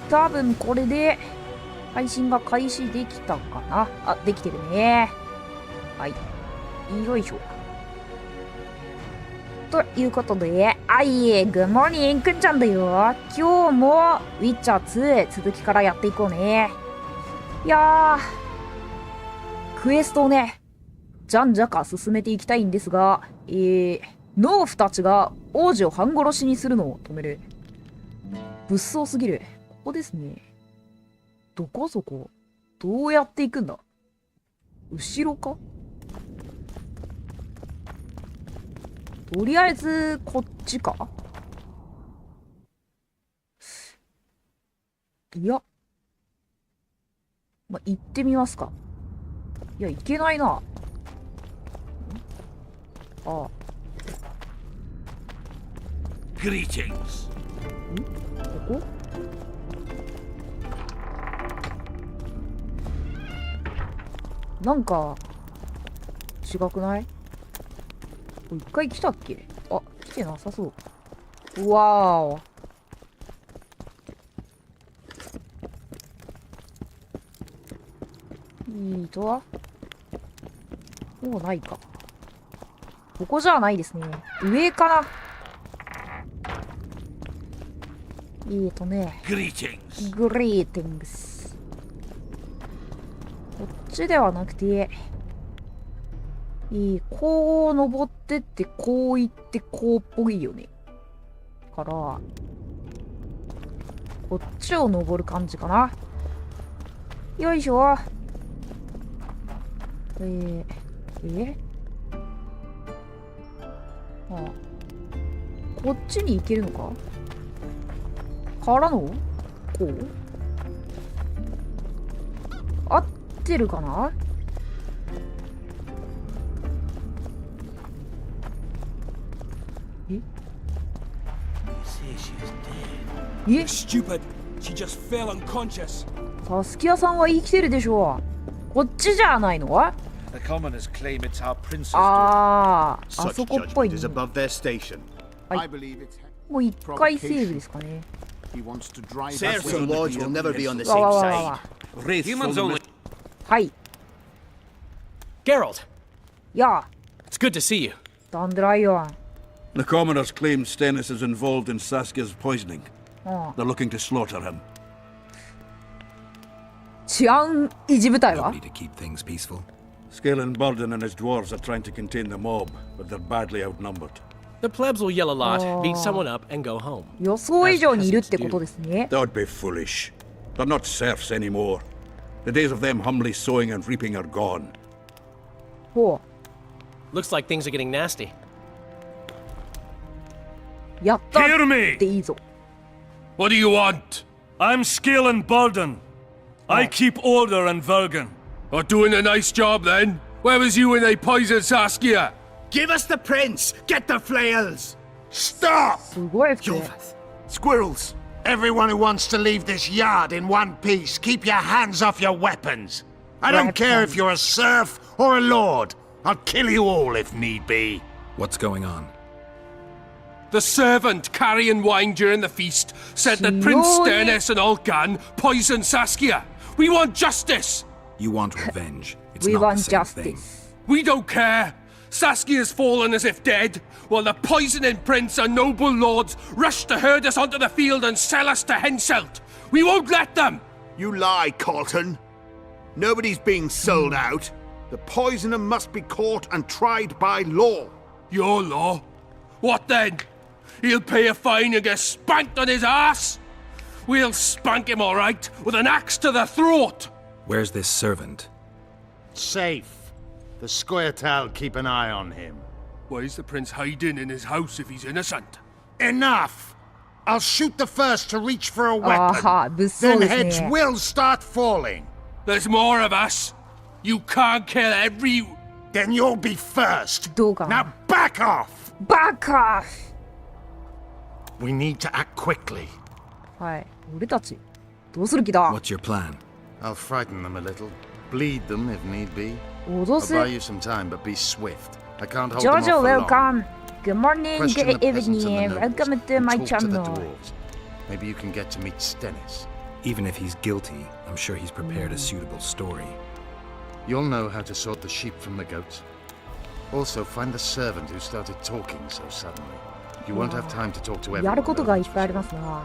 多分これで配信が開始できたかな。あ、できてるね。はい。よいしょ。ということで、グッモーニー、くんちゃんだよ。今日もウィッチャー2続きからやっていこうね。いやー、クエストをね、じゃんじゃか進めていきたいんですが、農夫たちが王子を半殺しにするのを止める。物騒すぎる。ここですね。どこそこ？どうやって行くんだ？後ろか？とりあえず、こっちか？いや。まあ、行ってみますか。いや、行けないな。ああ。Greetings. ここ？なんか、違くない？一回来たっけ？あ、来てなさそう。うわー。いいとは？もうないか。ここじゃないですね。上かな？ね。Greetings. グリーティングス。こっちではなくて、こう登ってって、こう行って、こうっぽいよね。から、こっちを登る感じかな。よいしょ。こっちに行けるのか？からの？こう？合ってるかな？え？ Stupid. She just fell unconscious. サスキアさんは生きてるでしょう。こっちじゃないの？ The commoners claim it's our princess. あそこっぽいね。 is above their station. はい。もう一回セーブですかね。Serfs and lords will never be on the わ same わわ side. わ。 Humans only. はい。 Geralt, いや、 it's good to see you. ダンデライオン。 The commoners claim Stennis is involved in Saskia's poisoning. They're looking to slaughter him. 治安維持部隊は？ to keep things peaceful. Scalen Burden and his dwarves are trying to contain the mob, but they're badly outnumbered. The plebs will yell a lot, beat someone up, and go home. 予想以上にいるってことですね。 That would be foolish. They're not serfs anymore. The days of them humbly sowing and reaping are gone. ほ Looks like things are getting nasty. う。やったっ Hear me! ていいぞ。 What do you want? I'm Scalen Burden. I keep order in Vergen. Are doing a nice job then? Where was you when they poisoned Saskia? Give us the prince! Get the flails! Stop! すごい服。 Squirrels! Everyone who wants to leave this yard in one piece, keep your hands off your weapons. I don't care if you're a serf or a lord. I'll kill you all if need be. What's going on? The servant carrying wine during the feast said that Prince Stennis and Olcan poisoned Saskia. We want justice! You want revenge. It's We not want the same thing. justice. We don't care. Saskia's fallen as if dead, while the poisoning prince and noble lords rush to herd us onto the field and sell us to Henselt. We won't let them! You lie, Colton. Nobody's being sold out. The poisoner must be caught and tried by law. Your law? What then? He'll pay a fine and get spanked on his ass? We'll spank him all right, with an axe to the throat! Where's this servant? Safe. The Squirtal keep an eye on him. Why is the prince hiding in his house if he's innocent? Enough! I'll shoot the first to reach for a weapon. ああ、物騒 Then です heads ね。 will start falling. There's more of us. You can't kill every... Then you'll be first. どうかな？ Now back off! バカ！ We need to act quickly. はい。俺たち、どうする気だ？ What's your plan? I'll frighten them a little. Bleed them if need be. 脅 I'll す。 buy you some time, but be swift. I can't hold them off ジョジョ、ウ for ェル long. カム。Good morning, Question good the peasants and the evening. nobles, Welcome to and my talk to the channel. dwarves. Maybe you can get to meet Stennis. Even if he's guilty, I'm sure he's prepared a suitable story. You'll know how to sort the sheep from the goats. Also, find the servant who started talking so suddenly. You won't have time to talk to やる everyone. ことがいっぱいありますな。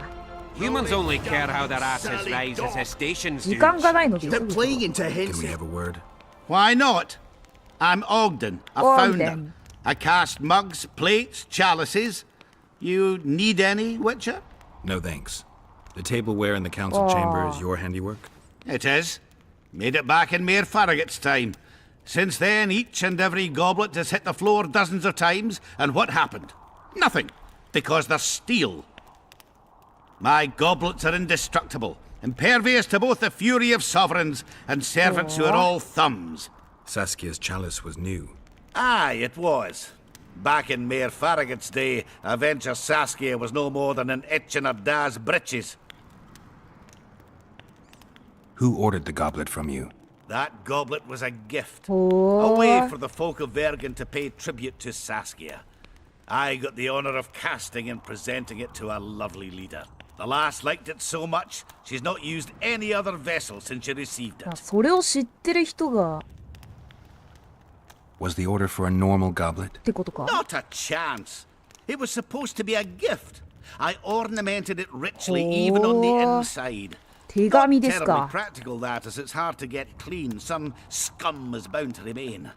Humans only care how their asses rise as their stations 時 do. 間がないので。 They're playing to Can we him. have a word? Why not? I'm Ogden, a Ogden. founder. I cast mugs, plates, chalices. You need any, Witcher? No thanks. The tableware in the council chamber is your handiwork? It is. Made it back in Mayor Farragut's time. Since then, each and every goblet has hit the floor dozens of times, and what happened? Nothing. Because they're steel. My goblets are indestructible, impervious to both the fury of sovereigns and servants who are all thumbs. Saskia's chalice was new. Aye, it was. Back in Mayor Farragut's day, a venture Saskia was no more than an itch in her da's breeches. Who ordered the goblet from you? That goblet was a gift. Oh. A way for the folk of Vergen to pay tribute to Saskia. I got the honor of casting and presenting it to our lovely leader. The lass liked it so much, she's not used any other vessel since she received あ it. それを知ってる人が Was the order for a normal goblet? ってことか。 Not a chance. It was supposed to be a gift. I ornamented it richly, even on the Oh. inside. 手紙 Not です terribly か。 practical, that, as it's hard to get clean. Some scum is bound to remain.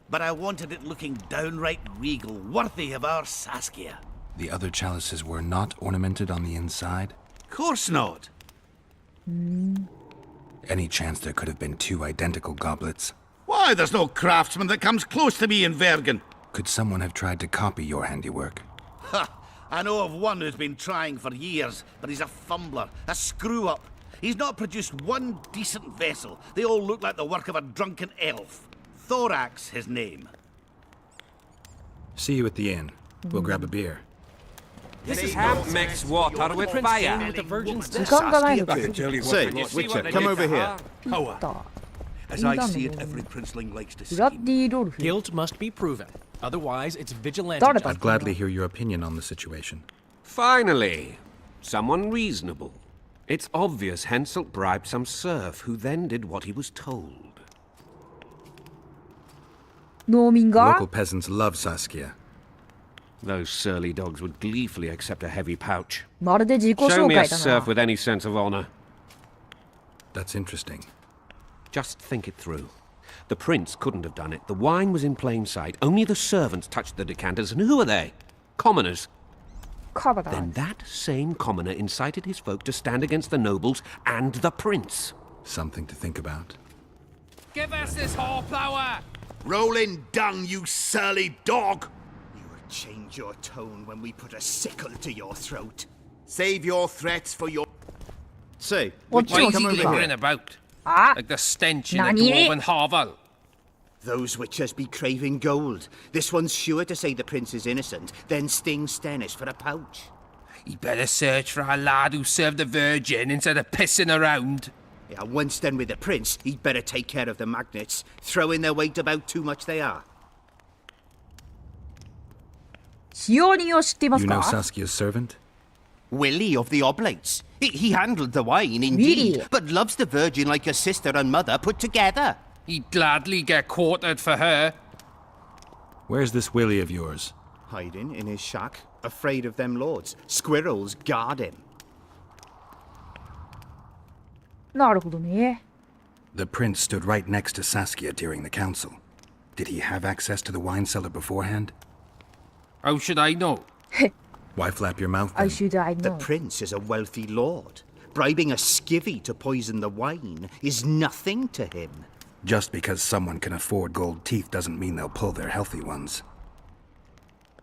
But I wanted it looking downright regal, worthy of our Saskia. The other chalices were not ornamented on the inside? Course not. Any chance there could have been two identical goblets? Why, there's no craftsman that comes close to me in Vergen. Could someone have tried to copy your handiwork? Ha! I know of one who's been trying for years, but he's a fumbler, a screw-up. He's not produced one decent vessel. They all look like the work of a drunken elf. Thorax, his name. See you at the inn. We'll grab a beer. This is how mix water with fire. With the virgin's 時間がないの I で。 can tell you Say, what they Witcher, they come did over to here. her. Power. As I see it, every princeling likes to ブラッ scheme. ディ・ロルフ。 Guilt must be proven. Otherwise, it's vigilante. 誰だ I'd gladly hear your opinion on the situation. Finally, someone reasonable. It's obvious Henselt bribed some serf who then did what he was told. 農民が Local peasants love Saskia. Those surly dogs would gleefully accept a heavy pouch. まるで自己 Show 紹 me a 介だ serf な。 with any sense of honor. That's interesting. Just think it through. The prince couldn't have done it. The wine was in plain sight. Only the servants touched the decanters, and who are they? Commoners. カバだ。 Then that same commoner incited his folk to stand against the nobles and the prince. Something to think about. Give us this horsepower! Rolling dung, you surly dog! You will change your tone when we put a sickle to your throat. Save your threats for your... Say, What's Witcher, your come over secret? here. Grin about. あ Like the stench in a Nani? dwarven hovel. Those witchers be craving gold. This one's sure to say the prince is innocent, then sting Stennis for a pouch. You better search for a lad who served the Virgin instead of pissing around. Yeah, once done with the prince, he'd better take care of the magnets. Throwing their weight about too much they are. 使用人を知っています You know か Saskia's servant? Willie of the Oblates. He handled the wine, indeed, Really? but loves the Virgin like a sister and mother put together. He'd gladly get quartered for her. Where's this Willie of yours? Hiding in his shack, afraid of them lords. Squirrels guard him. なるほどね。 The prince stood right next to Saskia during the council. Did he have access to the wine cellar beforehand? How should I know? Why flap your mouth I then? should I The know. prince is a wealthy lord. Bribing a skivvy to poison the wine is nothing to him. Just because someone can afford gold teeth doesn't mean they'll pull their healthy ones.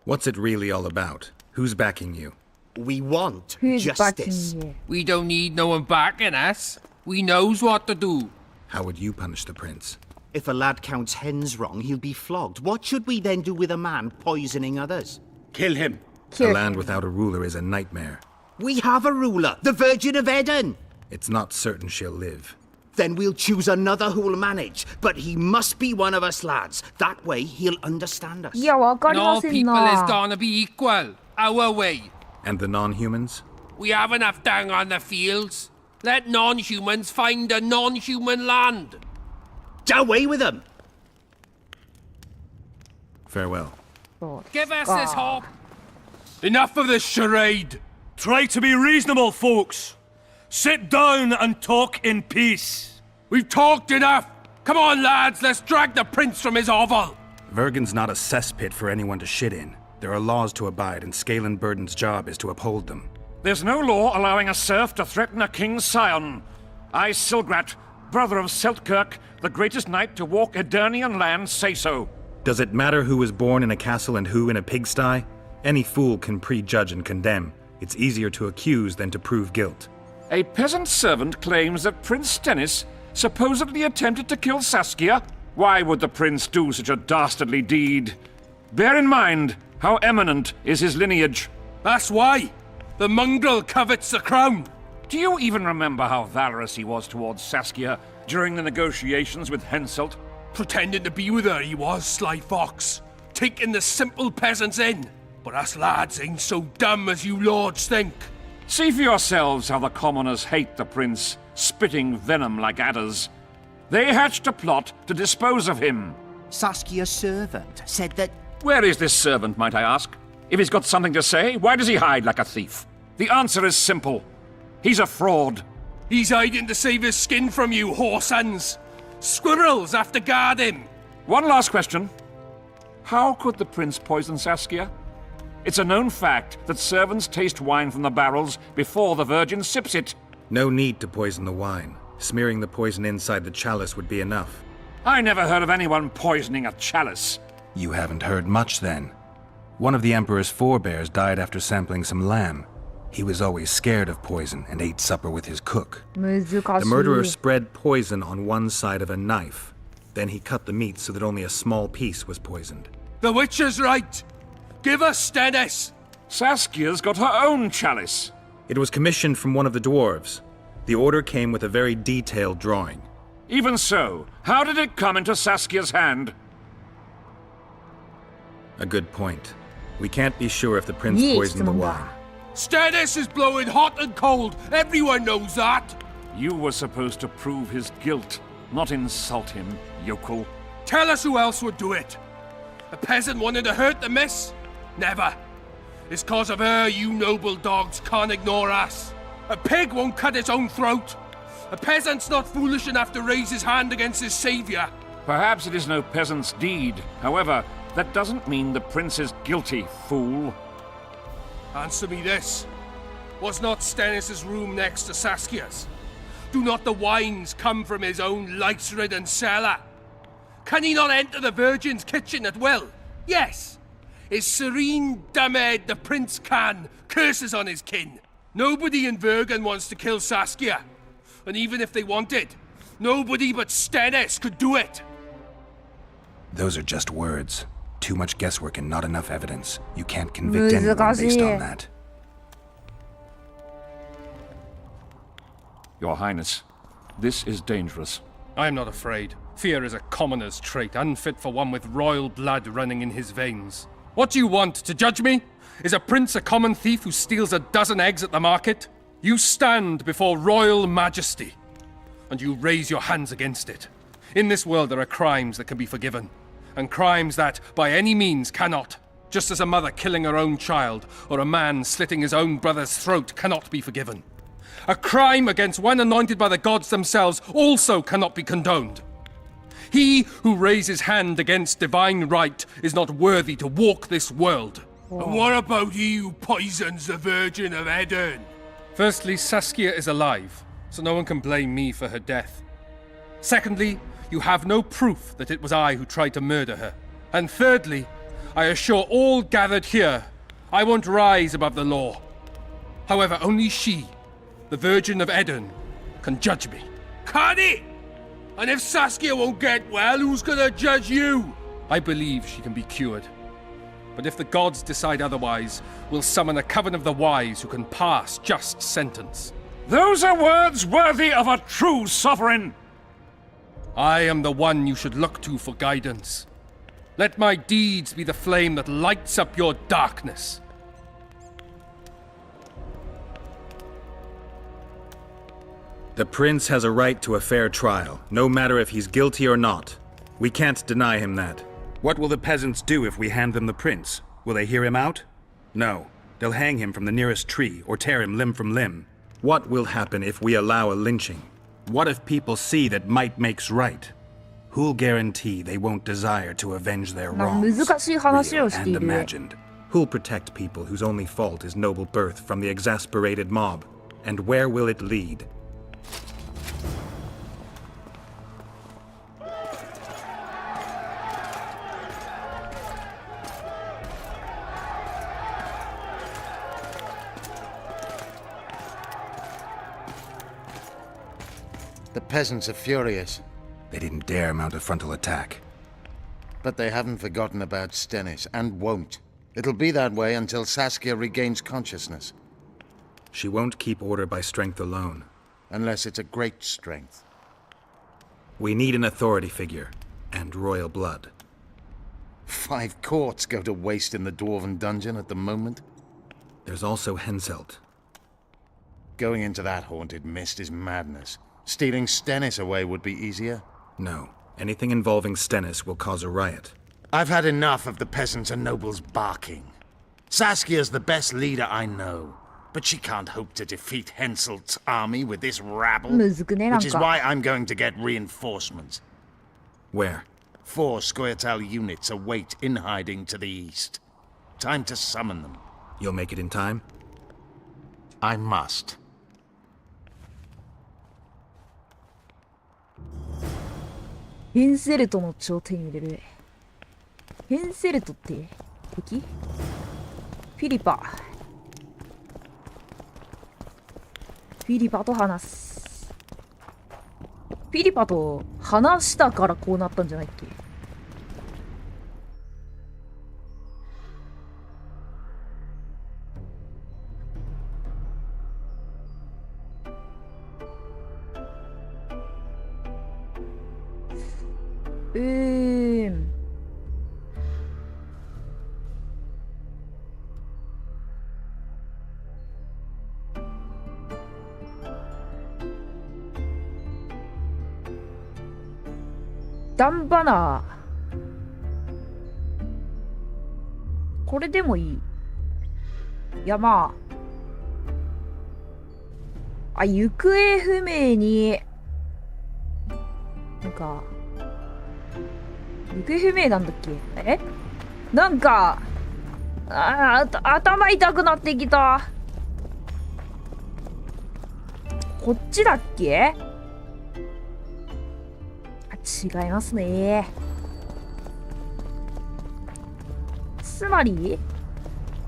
What's it really all about? Who's backing you? We want Who's justice. backing you? We don't need no one backing us. We knows what to do. How would you punish the prince? If a lad counts hens wrong, he'll be flogged. What should we then do with a man poisoning others? Kill him. Kill A land without a ruler is a nightmare. We have a ruler, the Virgin of Eden. It's not certain she'll live. Then we'll choose another who'll manage. But he must be one of us lads. That way he'll understand us. いや、わかり And ま all せん people is な。 gonna be equal. Our way. And the non-humans? We have enough dung on the fields. Let non-humans find a non-human land. Away with them! Farewell. Give us this hope. Enough of this charade. Try to be reasonable, folks. Sit down and talk in peace. We've talked enough. Come on, lads, let's drag the prince from his hovel. Vergen's not a cesspit for anyone to shit in. There are laws to abide, and Scalen Burden's job is to uphold them. There's no law allowing a serf to threaten a king's scion. I, Silgrat, brother of Seltkirk, the greatest knight to walk Edirnian land, say so. Does it matter who was born in a castle and who in a pigsty? Any fool can prejudge and condemn. It's easier to accuse than to prove guilt. A peasant servant claims that Prince Stennis supposedly attempted to kill Saskia. Why would the prince do such a dastardly deed? Bear in mind how eminent is his lineage. That's why. The mongrel covets the crown. Do you even remember how valorous he was towards Saskia during the negotiations with Henselt? Pretending to be with her, he was, sly fox. Taking the simple peasants in. But us lads ain't so dumb as you lords think. See for yourselves how the commoners hate the prince, spitting venom like adders. They hatched a plot to dispose of him. Saskia's servant said that... Where is this servant, might I ask? If he's got something to say, why does he hide like a thief? The answer is simple. He's a fraud. He's hiding to save his skin from you, whoresons. Squirrels have to guard him. One last question. How could the prince poison Saskia? It's a known fact that servants taste wine from the barrels before the virgin sips it. No need to poison the wine. Smearing the poison inside the chalice would be enough. I never heard of anyone poisoning a chalice. You haven't heard much then. One of the Emperor's forebears died after sampling some lamb. He was always scared of poison and ate supper with his cook. The murderer spread poison on one side of a knife. Then he cut the meat so that only a small piece was poisoned. The witch is right. Give us Stennis. Saskia's got her own chalice. It was commissioned from one of the dwarves. The order came with a very detailed drawing. Even so, how did it come into Saskia's hand? A good point. We can't be sure if the prince poisoned the wine. Stennis is blowing hot and cold. Everyone knows that. You were supposed to prove his guilt, not insult him, yokel. Tell us who else would do it. A peasant wanted to hurt the miss? Never. It's cause of her you noble dogs can't ignore us. A pig won't cut its own throat. A peasant's not foolish enough to raise his hand against his savior. Perhaps it is no peasant's deed. However, that doesn't mean the prince is guilty, fool. Answer me this. Was not Stennis' room next to Saskia's? Do not the wines come from his own lice-ridden cellar? Can he not enter the Virgin's kitchen at will? Yes. His serene Damed the prince can, curses on his kin. Nobody in Vergen wants to kill Saskia. And even if they wanted, nobody but Stennis could do it. Those are just words. Too much guesswork and not enough evidence. You can't convict anyone based on that. Your Highness, this is dangerous. I am not afraid. Fear is a commoner's trait, unfit for one with royal blood running in his veins. What do you want, to judge me? Is a prince a common thief who steals a dozen eggs at the market? You stand before royal majesty, and you raise your hands against it. In this world there are crimes that can be forgiven, and crimes that, by any means, cannot. Just as a mother killing her own child, or a man slitting his own brother's throat cannot be forgiven. A crime against one anointed by the gods themselves also cannot be condoned. He who raises hand against divine right is not worthy to walk this world. And what about he who poisons the Virgin of Edirn? Firstly, Saskia is alive, so no one can blame me for her death. Secondly, you have no proof that it was I who tried to murder her. And thirdly, I assure all gathered here, I won't rise above the law. However, only she, the Virgin of Edirn, can judge me. Can he? And if Saskia won't get well, who's gonna judge you? I believe she can be cured. But if the gods decide otherwise, we'll summon a coven of the wise who can pass just sentence. Those are words worthy of a true sovereign. I am the one you should look to for guidance. Let my deeds be the flame that lights up your darkness. The prince has a right to a fair trial, no matter if he's guilty or not. We can't deny him that. What will the peasants do if we hand them the prince? Will they hear him out? No. They'll hang him from the nearest tree or tear him limb from limb. What will happen if we allow a lynching? What if people see that might makes right? Who'll guarantee they won't desire to avenge their wrongs? 難しい話を Real してい and る。 imagined. Who'll protect people whose only fault is noble birth from the exasperated mob? And where will it lead? The peasants are furious, They didn't dare mount a frontal attack. but they haven't forgotten about Stennis, and won't. It'll be that way until Saskia regains consciousness, She won't keep order by strength alone. unless it's a great strength. We need an authority figure, and royal blood. 5 courts go to waste in the Dwarven dungeon at the moment. There's also Henselt. Going into that haunted mist is madness. Stealing Stennis away would be easier. No, anything involving Stennis will cause a riot. I've had enough of the peasants and nobles barking. Saskia's the best leader I know, but she can't hope to defeat Henselt's army with this rabble. むずくね、なん Which is か。 why I'm going to get reinforcements. Where? 4 Scoia'tael units await in hiding to the east. Time to summon them. You'll make it in time? I must. ヘンセルトの頂点に入れる。ヘンセルトって敵？フィリパ。フィリパと話す。フィリパと話したからこうなったんじゃないっけ？ダンバナー。これでもいい。いや、まあ。行方不明に、なんか、行方不明なんだっけ？なんか、頭痛くなってきた。こっちだっけ？違いますね。つまり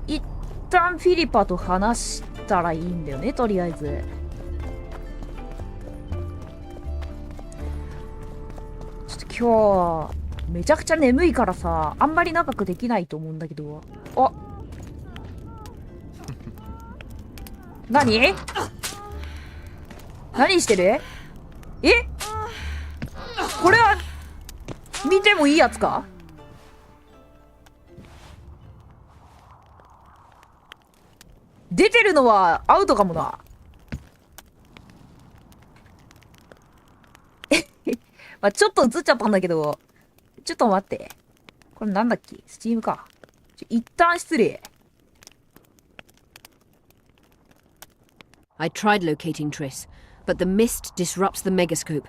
一旦フィリパと話したらいいんだよね、とりあえず。ちょっと今日めちゃくちゃ眠いからさ、あんまり長くできないと思うんだけど。あ、何してる？これは見てもいいやつか？出てるのはアウトかもな。まあちょっと映っちゃったんだけど、ちょっと待って。これなんだっけ？スチームか。一旦失礼。I tried locating Triss, but the mist disrupts the megascope.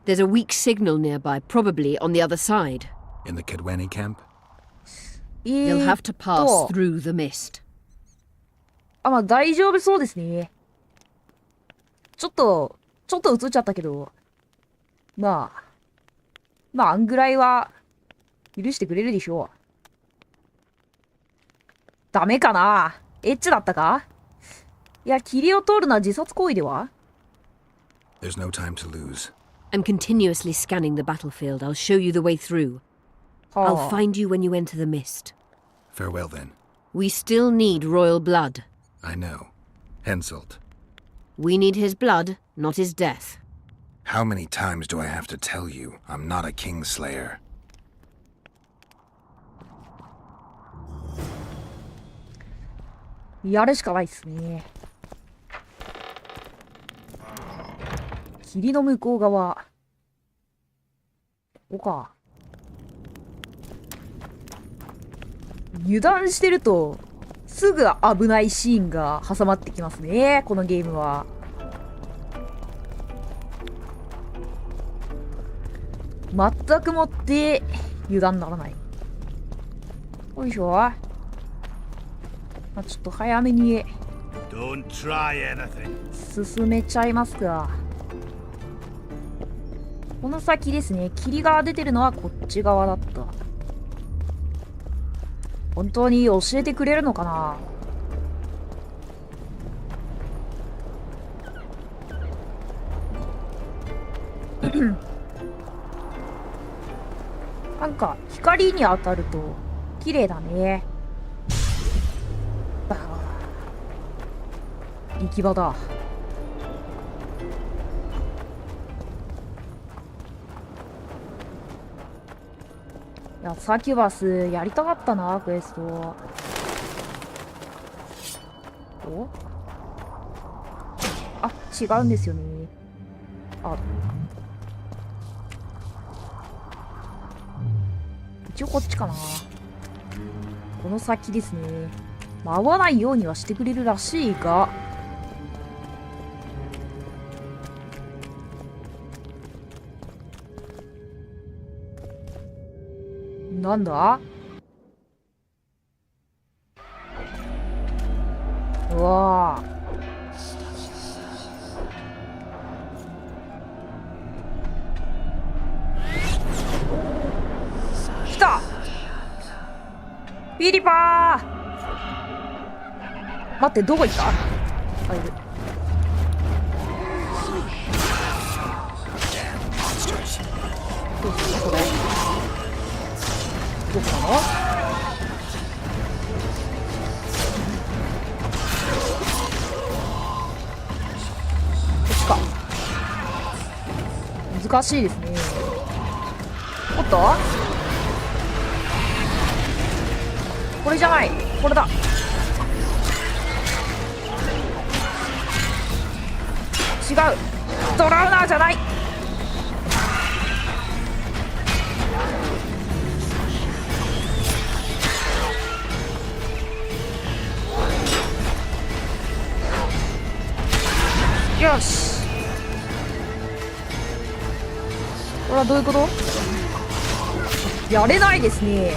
There's a weak signal nearby, probably on the other side. In the Kedweni camp? You'll have to pass through the mist. まあ大丈夫そうですね。ちょっと映っちゃったけど、まああんぐらいは許してくれるでしょう。ダメかな？エッチだったか？いや、霧を通るのは自殺行為では？ There's no time to lose. I'm continuously scanning the battlefield. I'll show you the way through. I'll find you when you enter the mist. Farewell then. We still need royal blood. I know. Henselt. We need his blood, not his death. How many times do I have to tell you I'm not a Kingslayer? やるしかないっすね。霧の向こう側。ここか。油断してるとすぐ危ないシーンが挟まってきますね、このゲームは。全くもって油断ならない。よいしょ。まあ、ちょっと早めに進めちゃいますか。この先ですね。霧が出てるのはこっち側だった。本当に教えてくれるのかな。なんか光に当たると綺麗だね。行き場だ。いや、サキュバスやりたかったな、クエスト。お？あ、違うんですよね。あ、一応こっちかな。この先ですね。合わないようにはしてくれるらしいが、なんだ？うわぁ。来た！ピリパー！待って、どこ行った？あ、いる。どうするこれ？どこかな？こっちか。難しいですね。おっと？これじゃない。これだ。違う。ドラウナーじゃない。よし。これはどういうこと？やれないですね。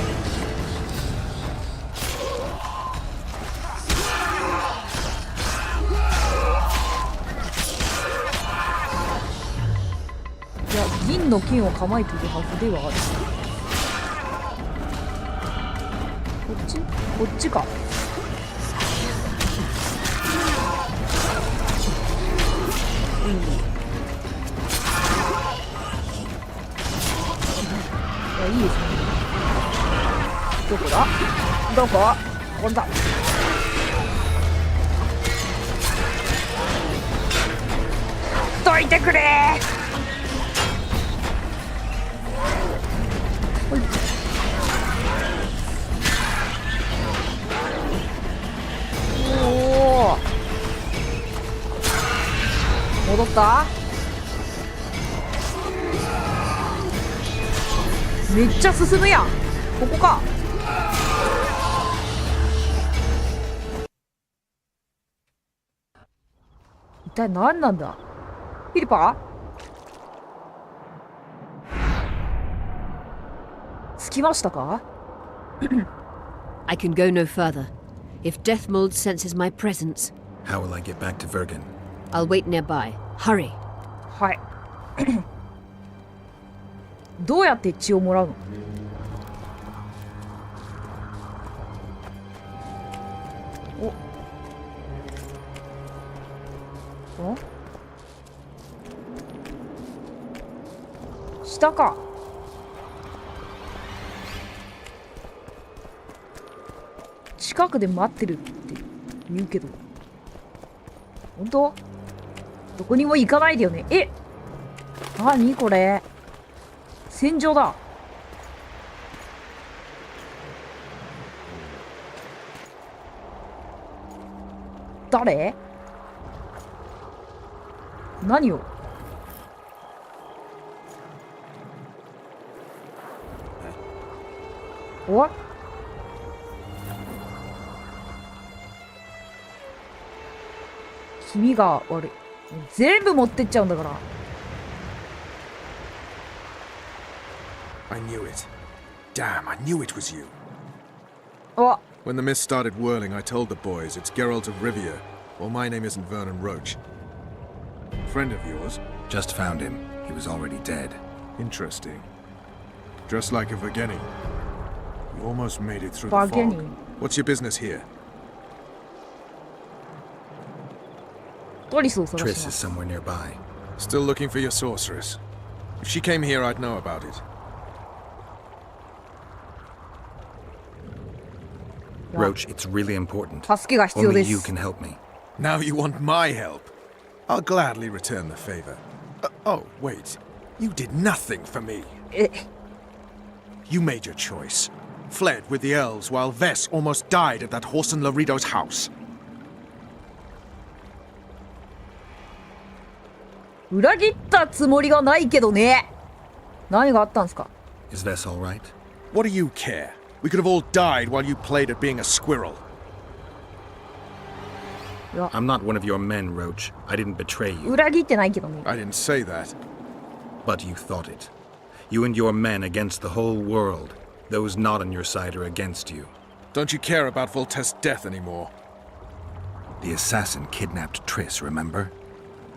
いや、銀の剣を構えているはずではある。こっち？こっちか。いや、いいですね。どこだ？どこ？これだ。どいてくれー。ほい。おお。戻った？めっちゃ進むやん。ここか。一体何なんだ？ピリパ？着きましたか？ I can go no further. If Deathmold senses my presence, How will I get back to Vergen? I'll wait nearby. Hurry. はい。どうやって血をもらうの？お？下か。近くで待ってるって言うけど、本当？どこにも行かないでよね。え？何これ、戦場だ。誰？何を？お？君が悪い。全部持ってっちゃうんだから。I knew it. Damn, I knew it was you. お。 When the mist started whirling, I told the boys it's Geralt of Rivia. Well, my name isn't Vernon Roach. Friend of yours? Just found him. He was already dead. Interesting. Dressed like a Vergeni. You almost made it through the Vergeni. fog. What's your business here? トリスを探 Triss し is ます。 somewhere nearby. Still looking for your sorceress. If she came here, I'd know about it. Roach, it's really important. 助けが必要 Only で you す。 can help me. Now you want my help? I'll gladly return the favor. Oh, wait. You did nothing for me. え、 You made your choice. Fled with the elves while Vess almost died at that Horson Larido's house. 裏切ったつもりがないけどね。何があったんですか？ Is Vess all right? What do you care? We could have all died while you played at being a squirrel. I'm not one of your men, Roach. I didn't betray you. 裏切ってないけどね。 I didn't say that. But you thought it. You and your men against the whole world. Those not on your side are against you. Don't you care about Voltaire's death anymore? The assassin kidnapped Triss, remember?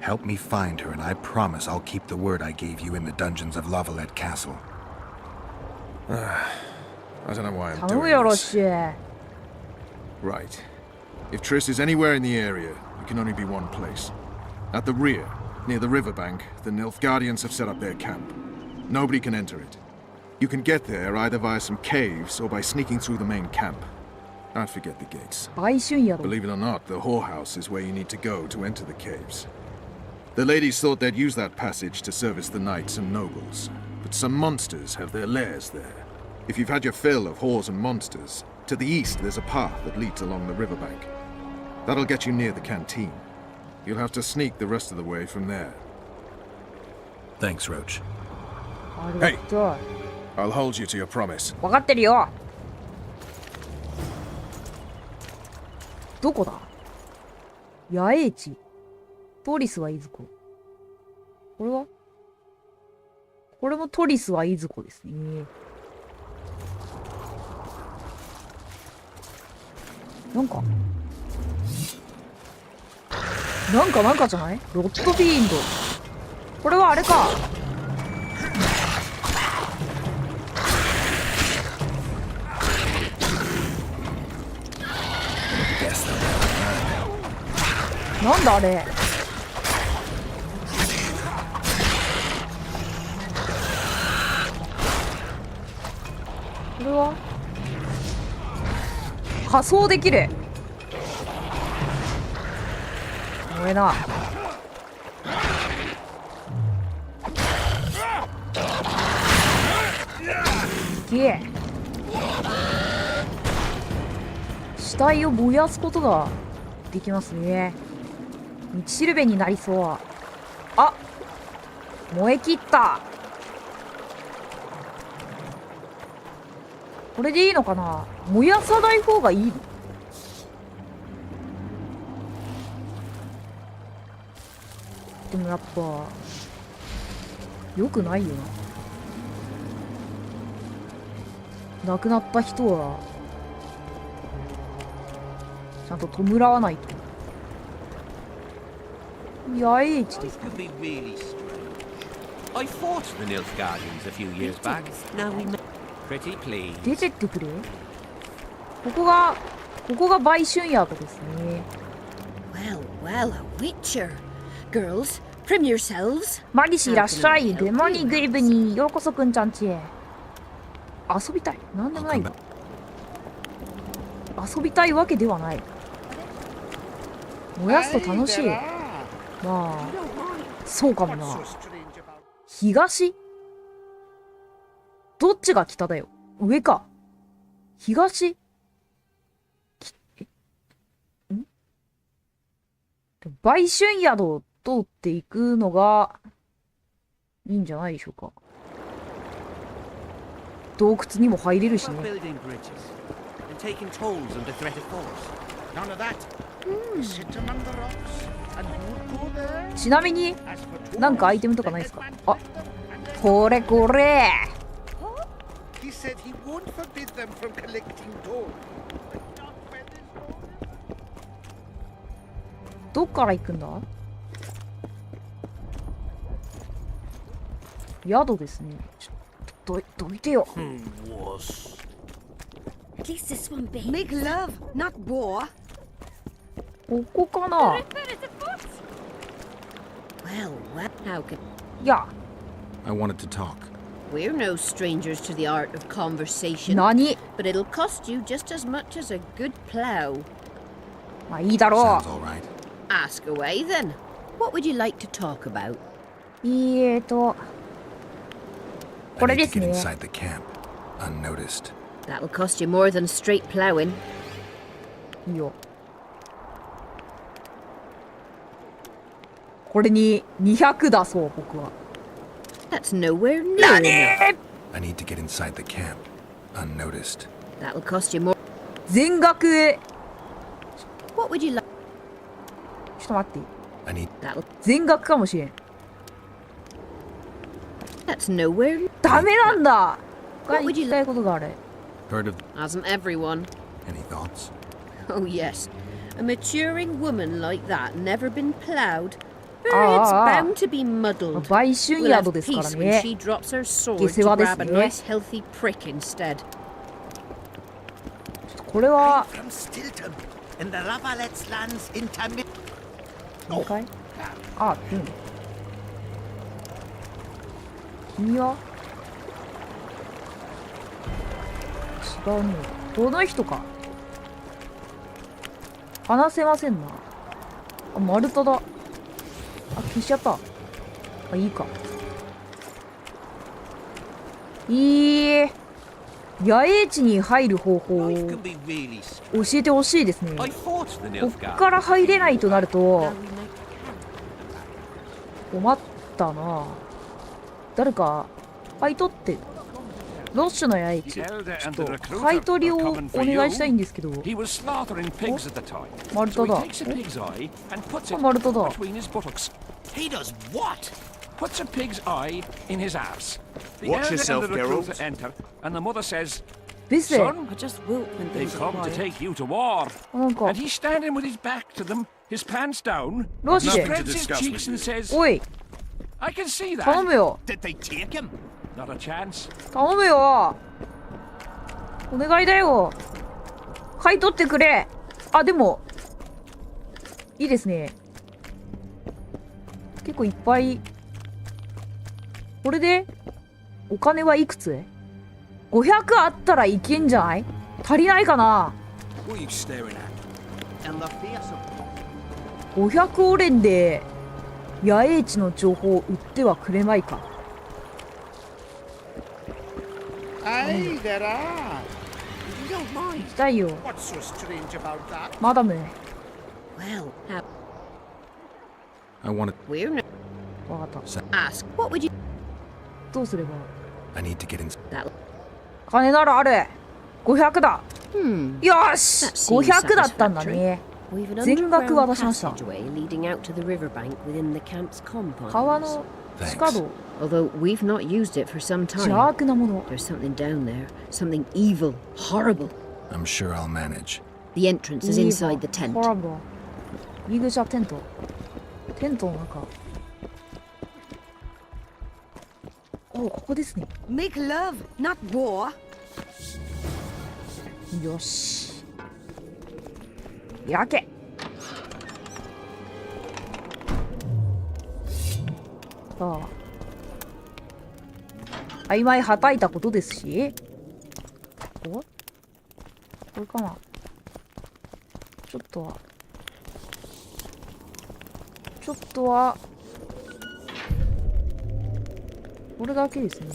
Help me find her, and I promise I'll keep the word I gave you in the dungeons of Lavalette Castle. I don't know why I'm 頼む doing よ、ロッ this. シュ。 Right. If Triss is anywhere in the area, it can only be one place. At the rear, near the riverbank, the Nilfgaardians have set up their camp. Nobody can enter it. You can get there either via some caves or by sneaking through the main camp. I'd forget the gates. 売春宿。 Believe it or not, the whorehouse is where you need to go to enter the caves. The ladies thought they'd use that passage to service the knights and nobles, but some monsters have their lairs there. If you've had your fill of whores and monsters, to the east there's a path that leads along the riverbank. That'll get you near the canteen. You'll have to sneak the rest of the way from there. Thanks, Roach. ありがとう。 I'll hold you to your promise. 分かってるよ。どこだ？野営地。トリスはいずこ。これは？これもトリスはいずこですね。なんかじゃない？ロッドフィーンド。これはあれか。なんだあれ。これは仮装できる。これな。いけ。死体を燃やすことができますね。道しるべになりそう。あ、燃え切った。これでいいのかな。燃やさない方がいいの？でもやっぱ良くないよな。亡くなった人はちゃんと弔わないと。野営地ですか。 Could be really strange. I fought the Nilfgaardians a few years back. Now we know. Pretty please. 出てってくれ。ここが売春宿ですね。 Well, well, a witcher. Girls, trim yourselves. マギシいらっしゃい。グッモーニングイブにようこそくんちゃんちへ。遊びたい。なんでもないわ。遊びたいわけではない。燃やすと楽しい。まあそうかもな。東？どっちが北だよ。上か。東？売春宿を通っていくのがいいんじゃないでしょうか。洞窟にも入れるしね。ちなみになんかアイテムとかないですか？あ、これこれ。どっから行くんだ？宿ですね。ちょっとどいてよ。Make love, not war. ここかな？ Well, how can... いや。I wanted to talk. We're no strangers to the art of conversation. 何？ But it'll cost you just as much as a good plow. まあいいだろう。 Sounds all right. Ask away then. What would you like to talk about? これ I で need す to get ね。 inside the camp, unnoticed. That'll cost you more than straight plowing. いいよ。これに200だそう、僕は。That's nowhere near enough. I need to get inside the camp, unnoticed. That'll cost you more. 全額。 What would you like? ちょっと待って。 I need... That'll... 全額かもしれん。 That's nowhere... ダメなんだ。 What 他 would に you 聞きたいことがある。 Heard of... Hasn't everyone? Any thoughts? Oh yes. A maturing woman like that never been ploughed. Her head's bound to be muddled. 売春 We'll have 宿ですから peace when ね。 she drops her sword 下世 to 話です grab a ね。 nice healthy prick instead. これは From Stilton, in the Lavallette's lands in Tamil. 2階？あ、うん。君は違うね。この人か。話せませんな。あ、丸太だ。あ、消しちゃった。あ、いいか。野営地に入る方法を教えてほしいですね。こっから入れないとなると困ったな。誰か買い取って。ロッシュの野営地。ちょっと買い取りをお願いしたいんですけど。お、丸太だ。お、丸太だ。 He does what? Puts a pig's eye in his arse. The Watch elder yourself, and the Geralt. recruiter enter, and the mother says, です。 Son, I just wilt when they things come are to quiet. take you to war. なんか And he's standing with his back to them, his pants down, ロッシ spreads ュ his discuss cheeks and with says, おい I can see 頼 that. むよ Did they take him? Not a chance. 頼むよお願いだよ買い取ってくれ。あ、でもいいですね。結構いっぱい。これでお金はいくつ？ 500 あったらいけんじゃない？足りないかな。 What are you staring at? And the face of 500オレンで野営地の情報を売ってはくれまいか。 Aye, there are. You don't 行 mind. きたいよ What's so strange about that? マダム。 Well, I wanted... we're no... わかった。 Ask, what would you... どうすれば。 I need to get in... That... 金ならある。500だ。 Hmm. よーし That seems 500だったんだね。 We've an 全額 underground 渡しました。 passageway leading out to the riverbank within the camp's compound. 川の地下道。 Although we've not used it for some 邪 time. 悪なもの。 There's something down there. Something evil, horrible. I'm sure I'll manage. The entrance is inside the tent. ホラボ。入り口はテント。テントの中。お、ここですね。 Make love, not war. よし。やけ。さあ。曖昧はたいたことですし。これかな。ちょっとはこれだけですね。こ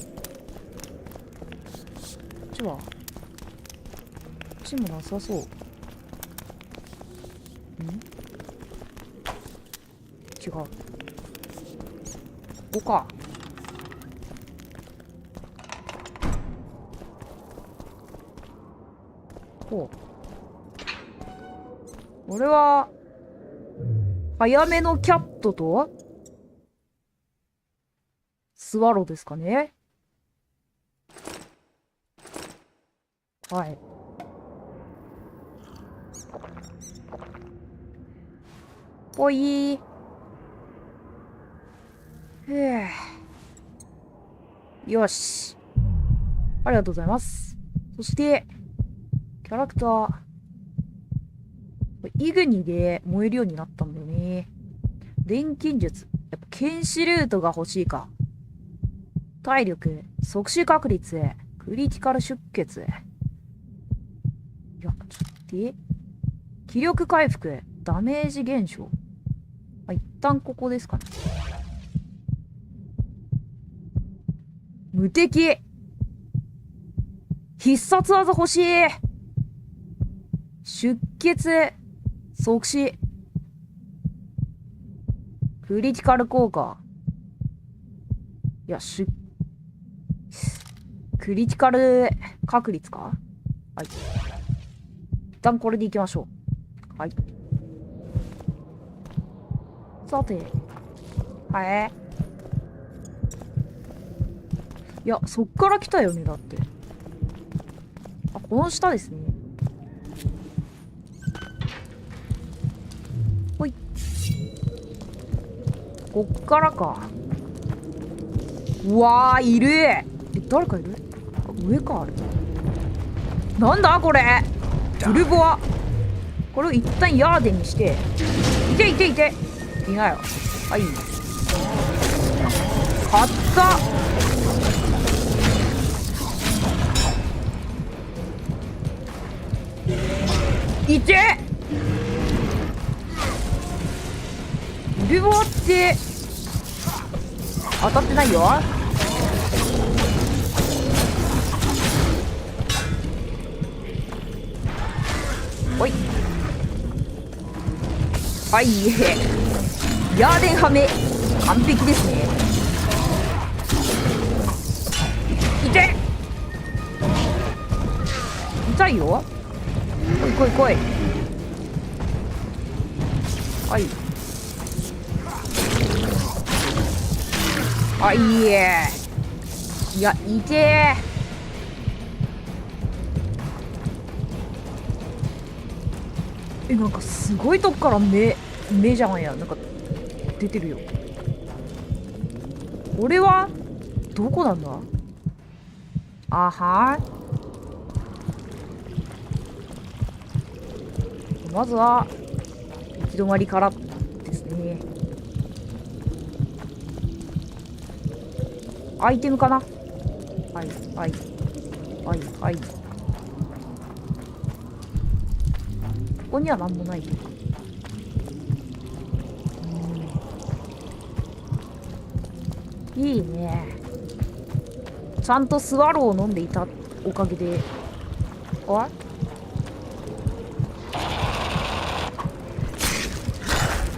っちはこっちもなさそう。違う。ここか。こう。これは早めのキャットとスワロですかね。はい。ぽいー。よし。ありがとうございます。そして、キャラクター。イグニで燃えるようになったんだよね。錬金術。やっぱ剣士ルートが欲しいか。体力、即死確率、クリティカル出血。いや、ちょっと待って。気力回復、ダメージ減少。一旦ここですかね。無敵。必殺技欲しい。出血、即死。クリティカル効果。いや、クリティカル確率か。はい。一旦これでいきましょう。はい。さて。はい。いや、そっから来たよね、だって。あ、この下ですね。ほい。こっからか。うわー、いる。誰かいる？上か、あれ。なんだこれ。ウルボア。これを一旦ヤーデンにして。いていていて。いないよ。はい。買った。いて。ウルボアって当たってないよ。おい。はい、ヤーデンハメ完璧ですね。痛い。痛いよ。来い来い来い。はい。あ、いいえ。いや、痛え。なんかすごいとこから目じゃんや。なんか出てるよ。俺はどこなんだ。あはー。まずは行き止まりからですね。アイテムかな。はいはいはいはい。ここには何もない。いいね。ちゃんとスワローを飲んでいたおかげで。あ、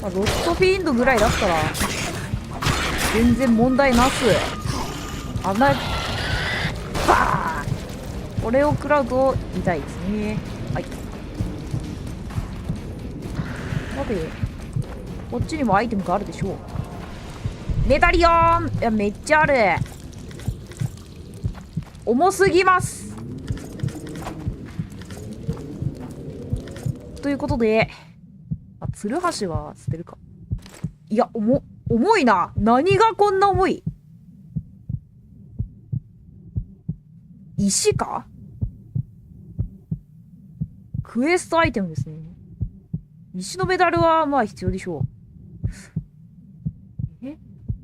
ロストフィーンドぐらいだったら全然問題なす。危ない。バーン。これを食らうと痛いですね。はい。さて、こっちにもアイテムがあるでしょう。メダリオン。いや、めっちゃある。重すぎます。ということで、ツルハシは捨てるか。いや、重いな。何がこんな重い。石か。クエストアイテムですね。石のメダルはまあ必要でしょう。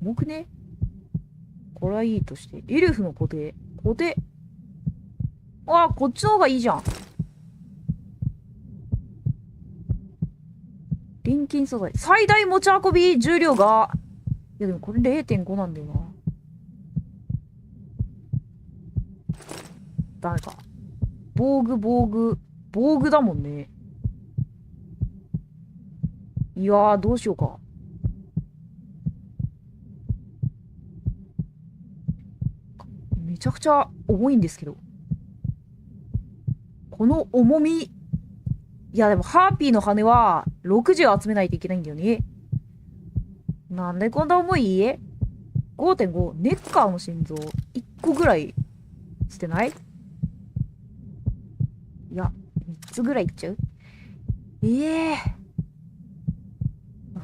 重くね。これはいいとして。エルフの固定。ああ、こっちの方がいいじゃん。錬金素材。最大持ち運び重量が。いやでもこれ 0.5 なんだよな。ダメか。防具だもんね。いやー、どうしようか。めちゃくちゃ重いんですけど。この重み。いや、でもハーピーの羽は60集めないといけないんだよね。なんでこんな重い？ 5.5 ネッカーの心臓1個ぐらいしてない？いや、3つぐらいいっちゃう？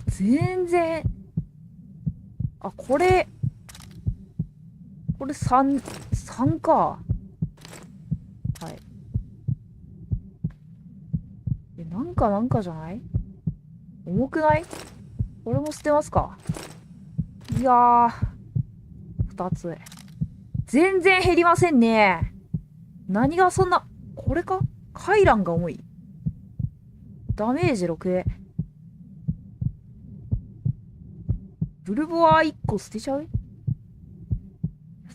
全然。あ、これ3か。はい。なんかじゃない？重くない？これも捨てますか。いやー、2つ。全然減りませんね。何がそんな、これか？回覧が重い。ダメージ6。ブルボア1個捨てちゃう？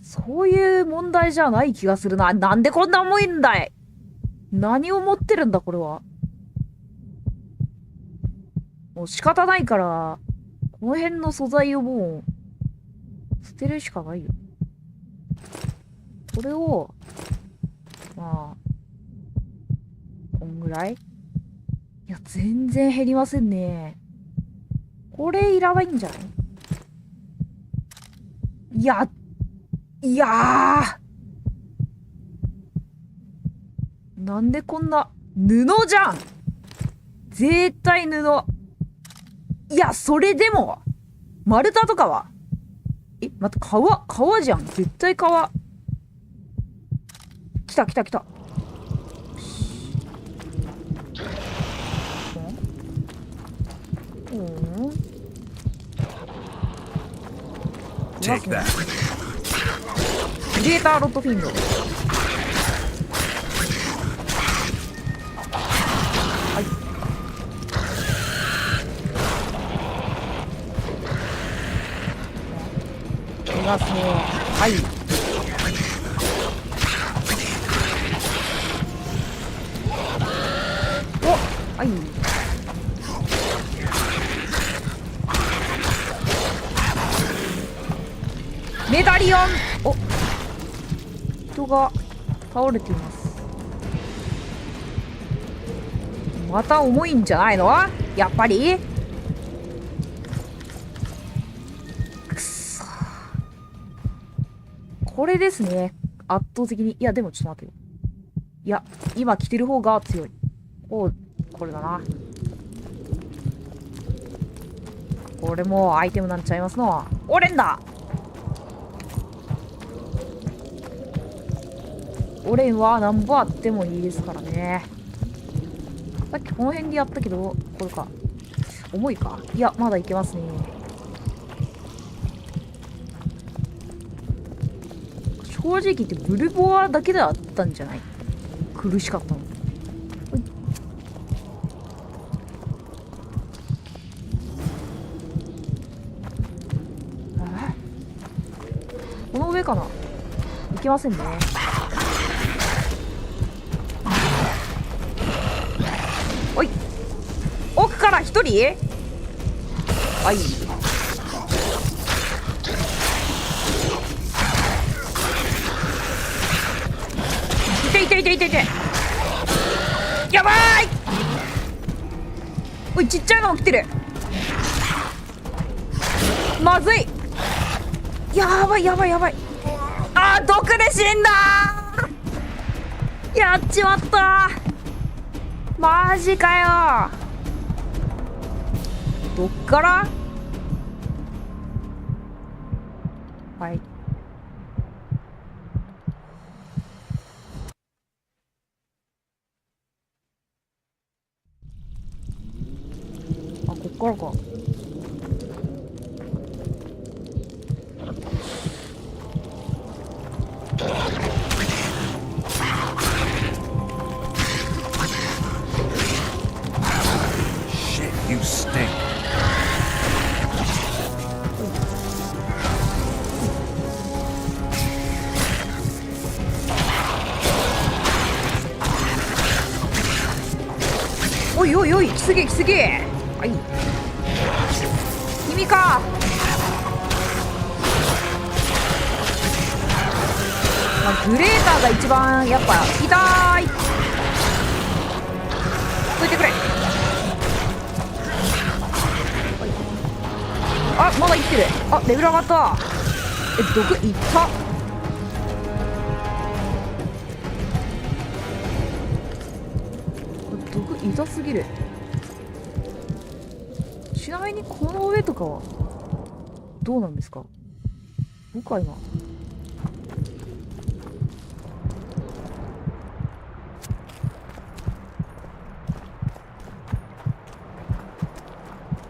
そういう問題じゃない気がするな。なんでこんな重いんだい？何を持ってるんだこれは。もう仕方ないから、この辺の素材をもう、捨てるしかないよ。これを、まあ、こんぐらい？いや、全然減りませんね。これいらないんじゃない？いやー、なんでこんな、布じゃん！絶対布。いや、それでも、丸太とかは？待って、革じゃん。絶対革。来た。Take that. クリエイターロットフィンド。はい。いますね。はい。お、はい。メダリオン。お、人が倒れています。また重いんじゃないの？やっぱり。くそ。これですね。圧倒的に。いや、でもちょっと待ってよ。いや、今着てる方が強い。お、これだな。これもアイテムなんちゃいますの。オレンだ。オレンは何本あってもいいですからね。さっきこの辺でやったけど、これか。重いか？いや、まだいけますね。正直言ってブルボアだけであったんじゃない？苦しかったの。この上かな？いけませんね。おい、奥から一人？はい。いて。やばーい。おい、ちっちゃいの起きてる。まずい。やばい。あー、毒で死んだー。やっちまったー。マジかよ。どっから？はい。あ、こっからか。You stink. いすげえ来すげえ。はい、君か。まあ、グレーターが一番やっぱ痛い。どいてくれ。あ、まだ生きてる。あ、レベル上がった。毒いった。毒痛すぎる。ちなみにこの上とかはどうなんですか？僕は今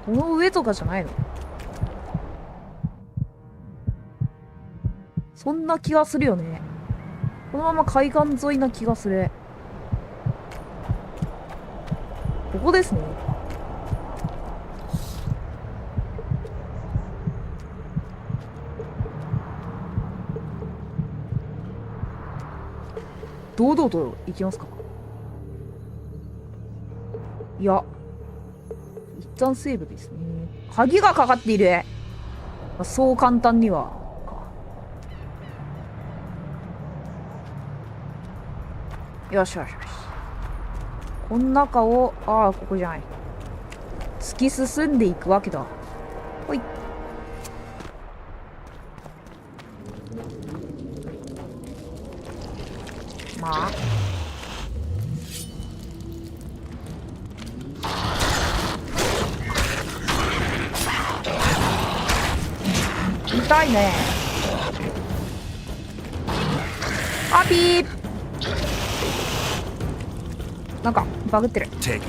この上とかじゃないの？そんな気がするよね。このまま海岸沿いな気がする。ここですね。堂々と行きますか？いや、一旦セーブですね。鍵がかかっている。そう簡単には。よしよしよし。この中を、ああ、ここじゃない。突き進んでいくわけだ。ほい。まあ。痛いね。あ、ピー。なんかバグってる。いて。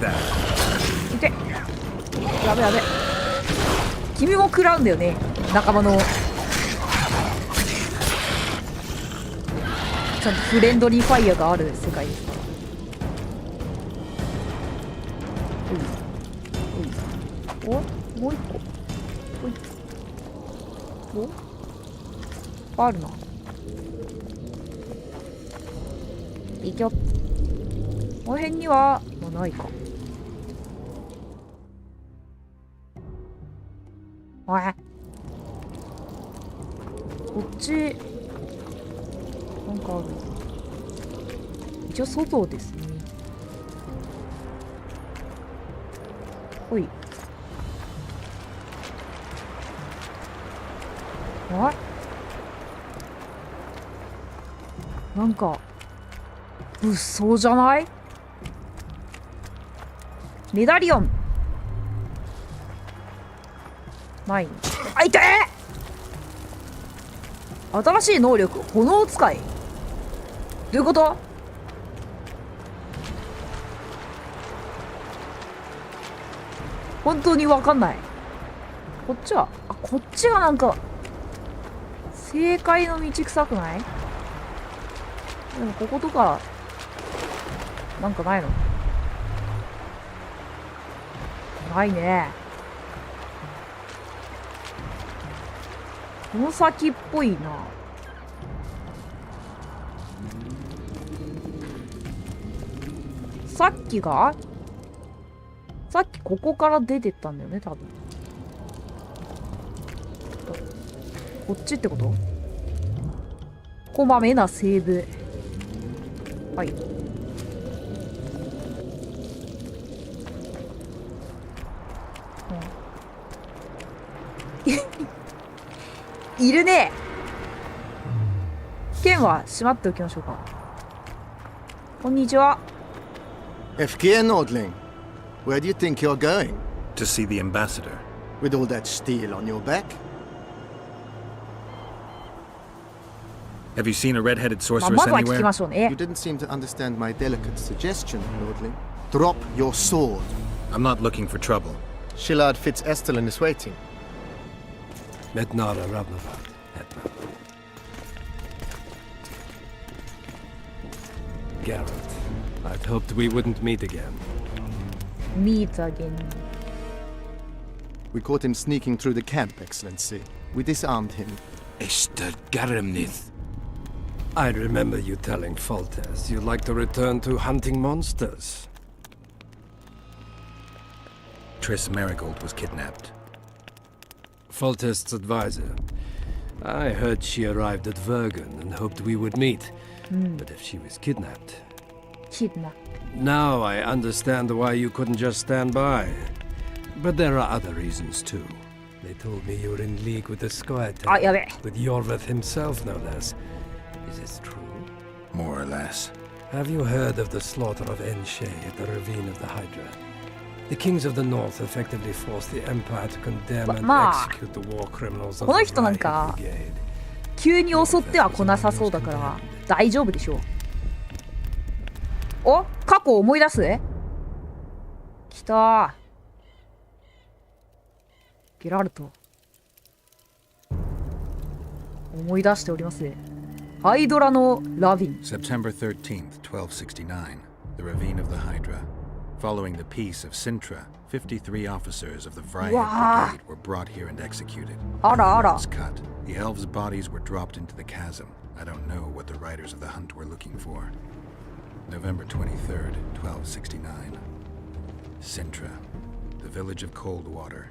やべやべ。君も食らうんだよね、仲間の。ちゃんとフレンドリーファイヤーがある世界ですから。お、もう一個。お、あるな。いきょ。この辺には、まあ、ないか。おい。こっち、なんかある。一応外ですね。ほい。あ？なんか、物騒じゃない？メダリオンない。あ、痛え！新しい能力、炎使い。どういうこと？本当にわかんない。こっちは、あ、こっちがなんか正解の道臭くない？でもこことかなんかないの？ないね。この先っぽいな。さっきここから出てったんだよね、多分。こっちってこと？こまめなセーブ。はい。いるね。剣はしまっておきましょうか。こんにちは。FK Nordling, where do you think you're going? To see the ambassador. With all that steel on your back? Have you seen a red-headed ま sorceress ずは聞き anywhere? ましょうね。 You didn't seem to understand my delicate suggestion, Nordling. Drop your sword. I'm not looking for trouble. Shillard Fitz-Estelin is waiting. Mednara Ravnavad, Hetman. Garrett, I'd hoped we wouldn't meet again. Meet again. We caught him sneaking through the camp, Excellency. We disarmed him. Esther Garamnith. I remember you telling Foltest you'd like to return to hunting monsters. Triss Marigold was kidnapped. Foltest's advisor. I heard she arrived at Vergen and hoped we would meet. But if she was kidnapped... Now I understand why you couldn't just stand by. But there are other reasons too. They told me you were in league with the Squirtle. With Yorveth himself, no less. Is this true? More or less. Have you heard of the slaughter of Enshe at the Ravine of the Hydra? The kings of the north effectively forced the Empire to condemn and execute the war criminals of the Riot Brigade. 急に襲っては来なさそうだから大丈夫でしょう。お、過去を思い出す？来た。ゲラルト。思い出しております。ハイドラのラビン。September 13th, 1269, the Ravine of the Hydra. Following the peace of Sintra, 53 officers of the Riot Brigade were brought here and executed. Cut. The elves' bodies were dropped into the chasm. I don't know what the riders of the hunt were looking for. November 23rd, 1269. Sintra, the village of Coldwater,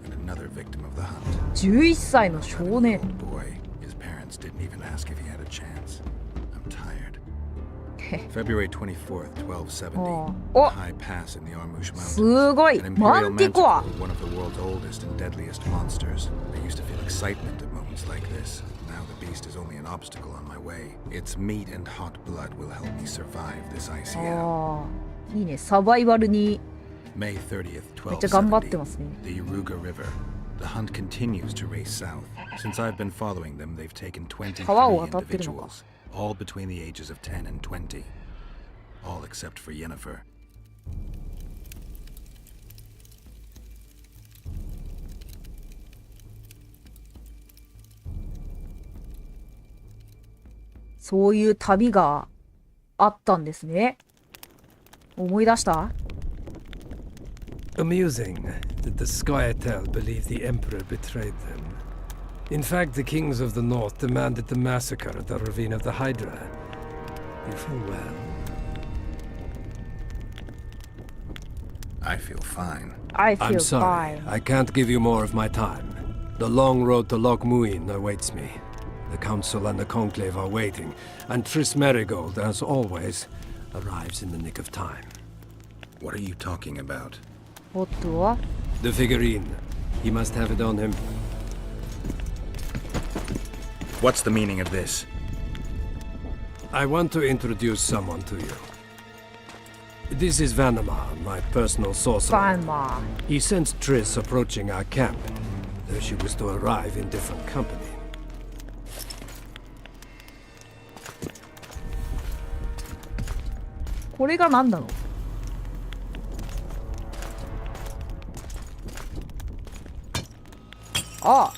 and another victim of the hunt. 11歳の少年。 Boy, his parents didn't even ask if he had a chance. I'm tired. February 24th, 1270. High Pass in the Armouche Mountains. すごい。 An マ imperial ンティコア。 manticore, one of the world's oldest and deadliest monsters. I used to feel excitement at moments like this. Now the beast is only an obstacle on my way. Its meat and hot blood will help me survive this ICL. いいね。サバイバルに May 30th, めっちゃ頑張ってますね。 the Uruga River. The hunt continues to race south. Since I've been following them, they've taken 23 individuals, all between the ages of 10 and 20. All except for Yennefer.そういう旅があったんですね。思い出した？ Amusing that the Squirtle believed the Emperor betrayed them. In fact, the kings of the north demanded the massacre at the Ravine of the Hydra. You feel well? I feel fine. I'm sorry. I can't give you more of my time. The long road to Loch Muin awaits me. The Council and the Conclave are waiting, and Triss Marigold, as always, arrives in the nick of time. What are you talking about? The figurine. He must have it on him. What's the meaning of this? I want to introduce someone to you. This is Vanamar, my personal sorcerer. He sensed Triss approaching our camp, though she was to arrive in different company. What is this? Ah.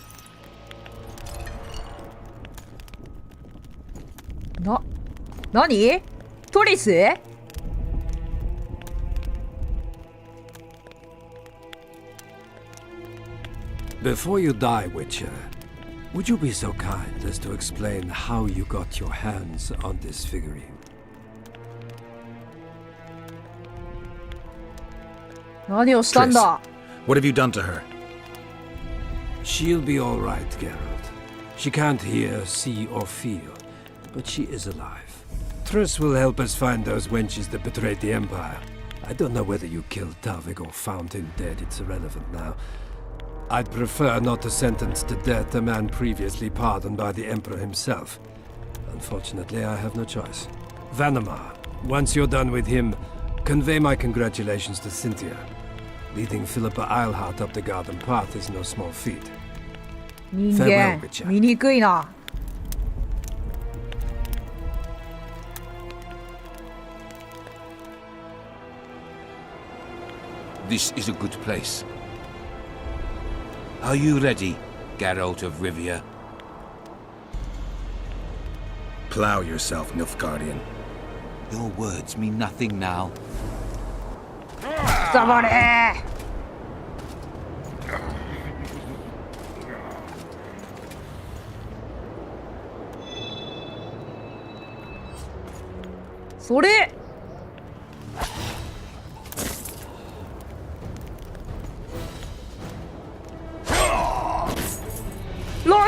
Nani? Triss? Before you die, Witcher, would you be so kind as to explain how you got your hands on this figurine? Triss, what have you done to her? She'll be all right, Geralt. She can't hear, see, or feel, but she is alive. Triss will help us find those wenches that betrayed the Empire. I don't know whether you killed Talvik or found him dead. It's irrelevant now. I'd prefer not to sentence to death a man previously pardoned by the Emperor himself. Unfortunately, I have no choice. Vanamar, once you're done with him, convey my congratulations to Cynthia. Leading Philippa Eilhart up the garden path is no small feat. Farewell, Witcher. 見にくいな。This is a good place. Are you ready, Geralt of Rivia? Plow yourself, Nilfgaardian. Your words mean nothing now. 黙れ。それ。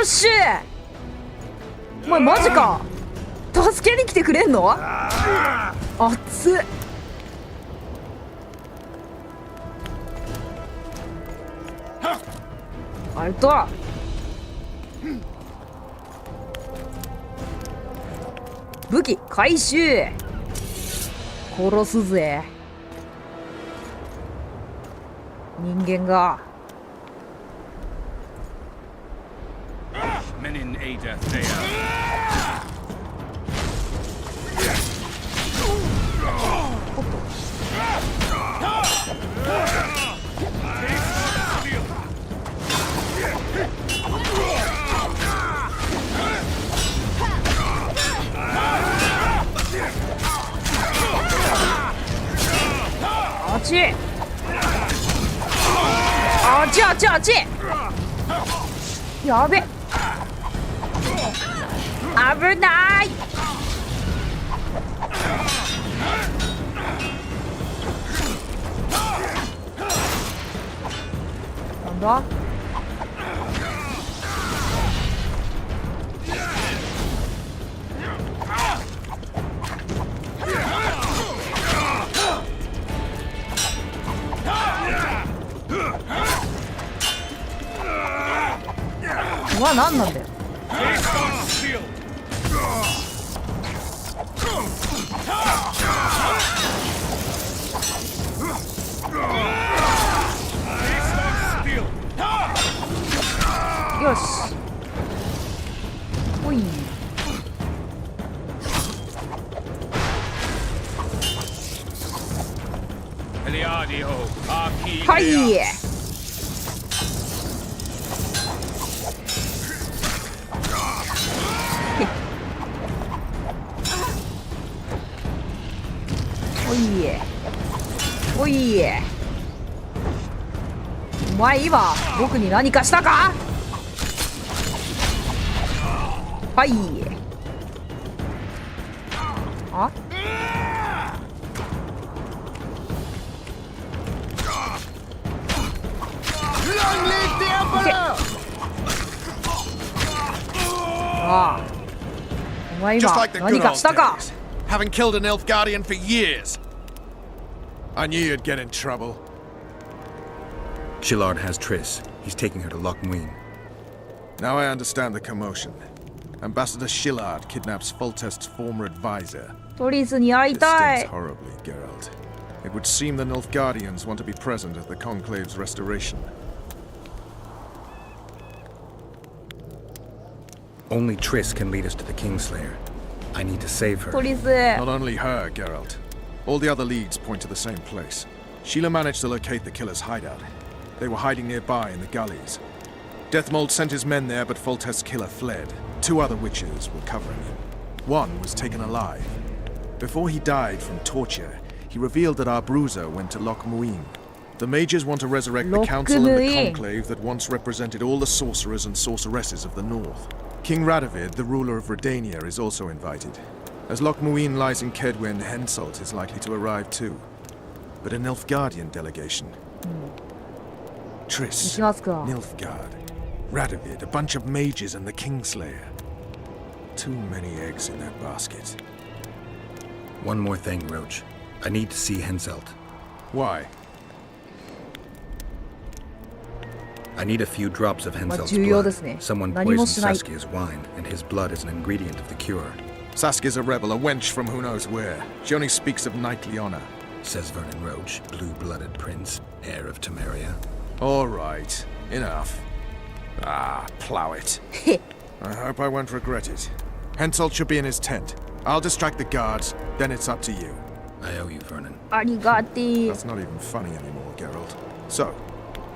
っしゃ。お前マジか。助けに来てくれんの？熱っ。あれと武器回収。殺すぜ人間が。あっちあっちあっちあっち。やべ、危ない。なんだ。うわ、なんなんだよ。よし。ほい。はい。おいえおいえ、お前今僕に何かしたか？はい。あ？ああ、お前今何かしたか？Having killed an elf guardian for years. I knew you'd get in trouble. Shillard has Triss. He's taking her to Loch Muin. Now I understand the commotion. Ambassador Shillard kidnaps Foltest's former advisor. トリスに会い This た stings い。 horribly, Geralt. It would seem the Nilfgaardians want to be present at the Conclave's restoration. Only Triss can lead us to the Kingslayer. I need to save her. トリス。 Not only her, Geralt. All the other leads point to the same place. Sheila managed to locate the killer's hideout. They were hiding nearby in the gullies. Deathmold sent his men there, but Foltest's killer fled. 2 other witches were covering him. One was taken alive. Before he died from torture, he revealed that our bruiser went to Loch Muin. The mages want to resurrect the council and the conclave that once represented all the sorcerers and sorceresses of the north. King Radovid, the ruler of Redania, is also invited. As Loch Muin lies in Kedwen, Henselt is likely to arrive too. But a Nilfgaardian delegation. Triss, Nilfgaard, Radovid, a bunch of mages and the Kingslayer. Too many eggs in that basket. One more thing, Roach. I need to see Henselt. Why? I need a few drops of Henselt's 重要ですね。 blood. Someone 何も poisoned しない。 Saskia's wine, and his blood is an ingredient of the cure. Saskia's a rebel, a wench from who knows where. She only speaks of knightly honor. Says Vernon Roach, blue-blooded prince, heir of Temeria. All right, enough. Ah, plow it. I hope I won't regret it. Henselt should be in his tent. I'll distract the guards, then it's up to you. I owe you, Vernon. ありがてえ。 That's not even funny anymore, Geralt. So,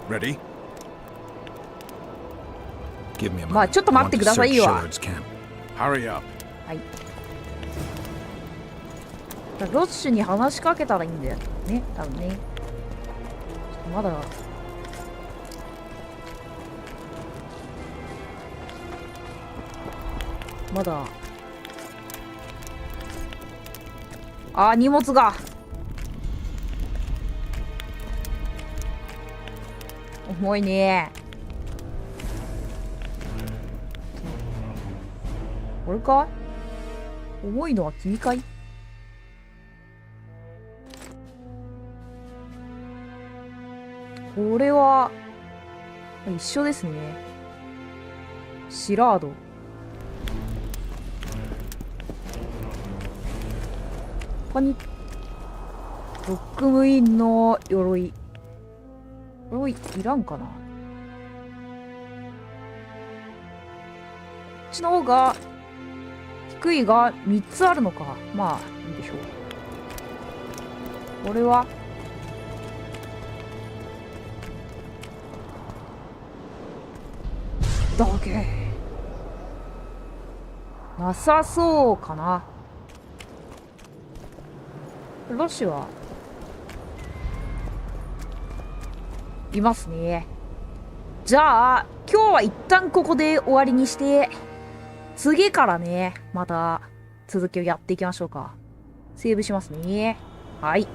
ready? Give me a まあ moment. ちょっと I 待っ want て to くださ search いよ。 Shillard's camp. Hurry up. はい。ロッシュに話しかけたらいいんだよね、多分ね。まだ。まだ。あー、荷物が。重いね。俺か？重いのは君かい？これは一緒ですね。シラード。他にロックムインの鎧。鎧いらんかな。こっちの方が低いが3つあるのか。まあいいでしょう。これはだけなさそうかな。ロッシュはいますね。じゃあ今日は一旦ここで終わりにして、次からねまた続きをやっていきましょうか。セーブしますね。はい。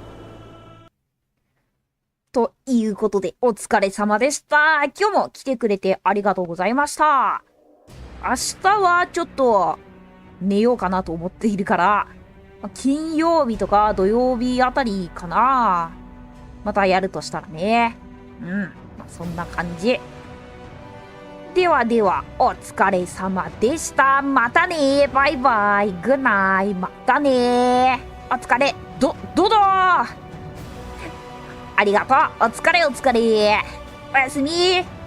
ということで、お疲れ様でした。今日も来てくれてありがとうございました。明日はちょっと寝ようかなと思っているから、金曜日とか土曜日あたりかな。またやるとしたらね。そんな感じ。ではでは、お疲れ様でした。またね。バイバイ。グッナイ。またね。お疲れ。どうありがとう。お疲れお疲れ。おやすみ。